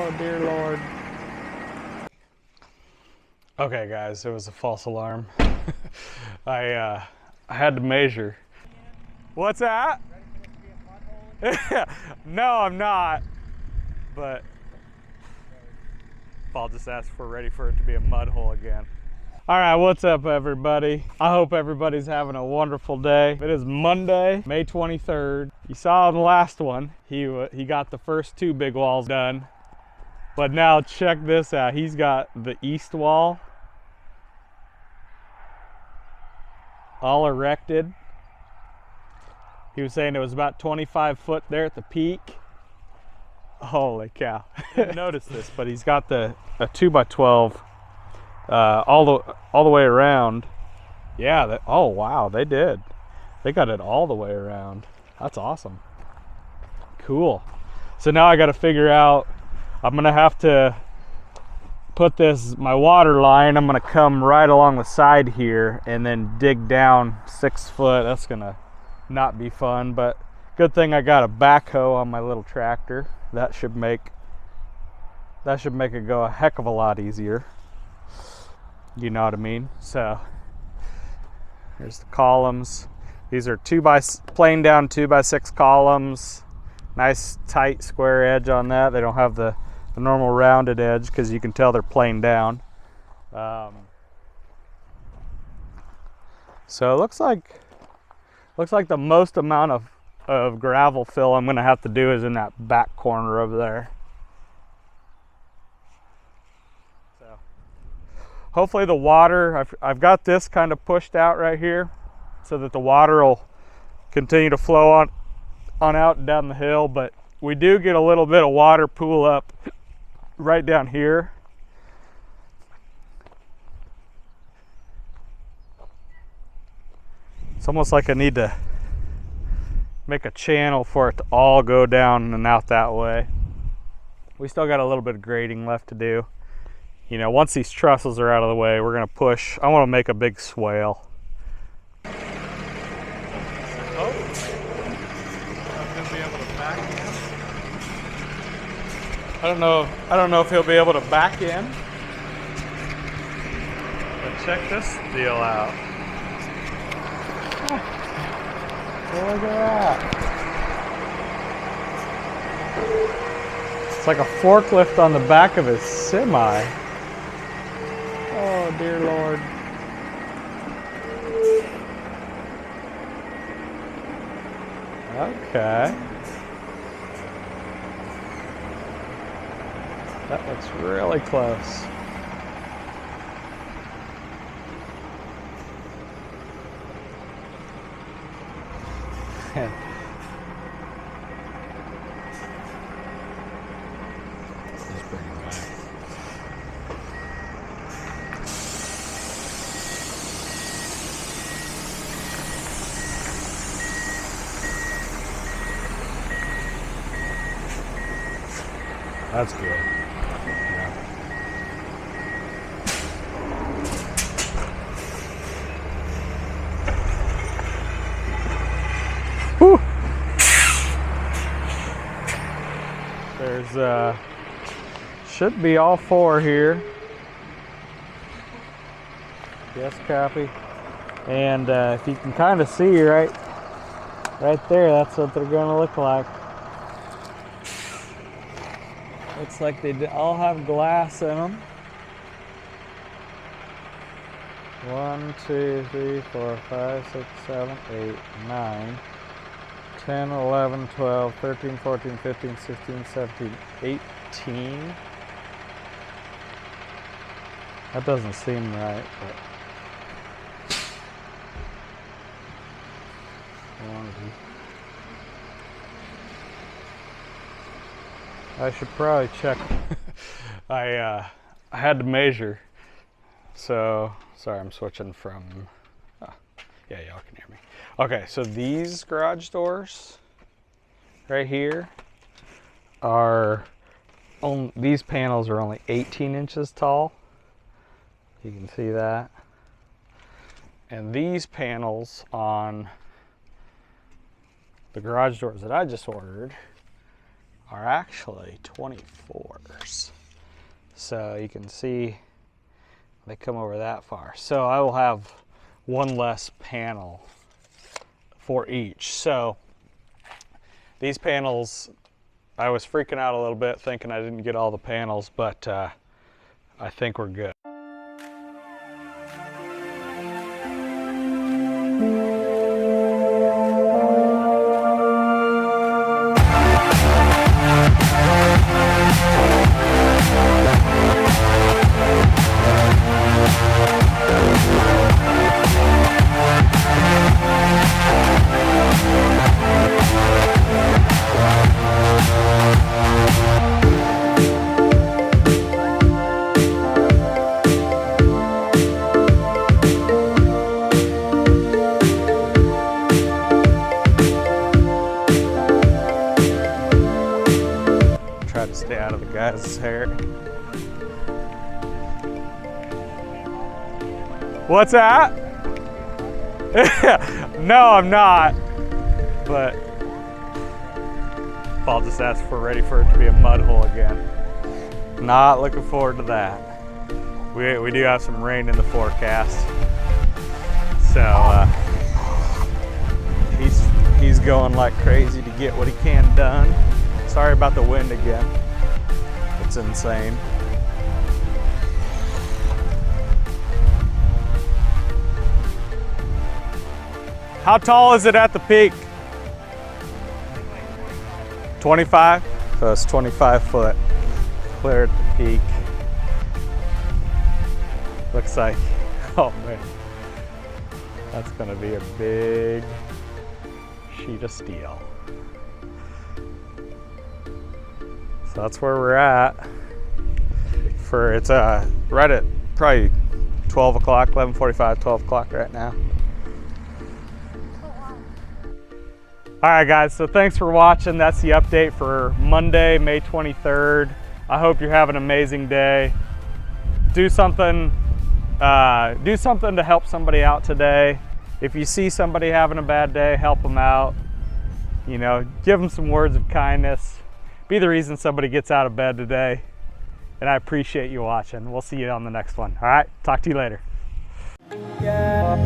Oh, dear Lord. Okay, guys, it was a false alarm. I had to measure. What's that? No, I'm not. But I'll just ask if we're ready for it to be a mud hole again. All right, what's up, everybody? I hope everybody's having a wonderful day. It is Monday, May 23rd. You saw in the last one, he got the first 2 big walls done. But now check this out. He's got the east wall all erected. He was saying it was about 25 foot there at the peak. Holy cow. Didn't notice this, but he's got a 2x12 all the way around. Yeah, oh wow, they did. They got it all the way around. That's awesome. Cool. So now I got to figure out, I'm gonna have to put my water line, I'm gonna come right along the side here and then dig down 6 foot. That's gonna not be fun, but good thing I got a backhoe on my little tractor. That should make it go a heck of a lot easier. You know what I mean? So here's the columns. These are plain down 2x6 columns. Nice tight square edge on that. They don't have the normal rounded edge because you can tell they're plain down. So it looks like the most amount of gravel fill I'm gonna have to do is in that back corner over there. So hopefully the water, I've got this kind of pushed out right here so that the water will continue to flow on out and down the hill, but we do get a little bit of water pool up right down here. It's almost like I need to make a channel for it to all go down and out that way. We still got a little bit of grading left to do. You know, once these trestles are out of the way, we're gonna push. I want to make a big swale. Oh, I'm gonna be able to back in. I don't know if he'll be able to back in. But check this deal out. Look at that. It's like a forklift on the back of his semi. Oh, dear Lord. Okay. That looks really close. Let's bring it back. That's good. Yeah. Whew. There's should be all 4 here. Yes, copy. And if you can kind of see right there, that's what they're gonna look like. Looks like they all have glass in them. 1, 2, 3, 4, 5, 6, 7, 8, 9, 10, 11, 12, 13, 14, 15, 16, 17, 18. That doesn't seem right, but I should probably check. I had to measure. So, sorry, I'm switching from, yeah, y'all can hear me. Okay, so these garage doors right here these panels are only 18 inches tall. You can see that. And these panels on the garage doors that I just ordered are actually 24s. So you can see they come over that far. So I will have one less panel for each. So these panels, I was freaking out a little bit thinking I didn't get all the panels, but I think we're good. Try to stay out of the guy's hair. What's that? No, I'm not. But I'll just ask for ready for it to be a mud hole again. Not looking forward to that. We do have some rain in the forecast. So he's going like crazy to get what he can done. Sorry about the wind again. It's insane. How tall is it at the peak? 25? So it's 25 foot clear at the peak. Looks like, oh man, that's gonna be a big sheet of steel. So that's where we're at. It's right at probably 12 o'clock, 11:45, 12 o'clock right now. All right guys, so thanks for watching. That's the update for Monday, May 23rd. I hope you're having an amazing day. Do something to help somebody out today. If you see somebody having a bad day, help them out. You know, give them some words of kindness. Be the reason somebody gets out of bed today. And I appreciate you watching. We'll see you on the next one. All right, talk to you later. Yeah.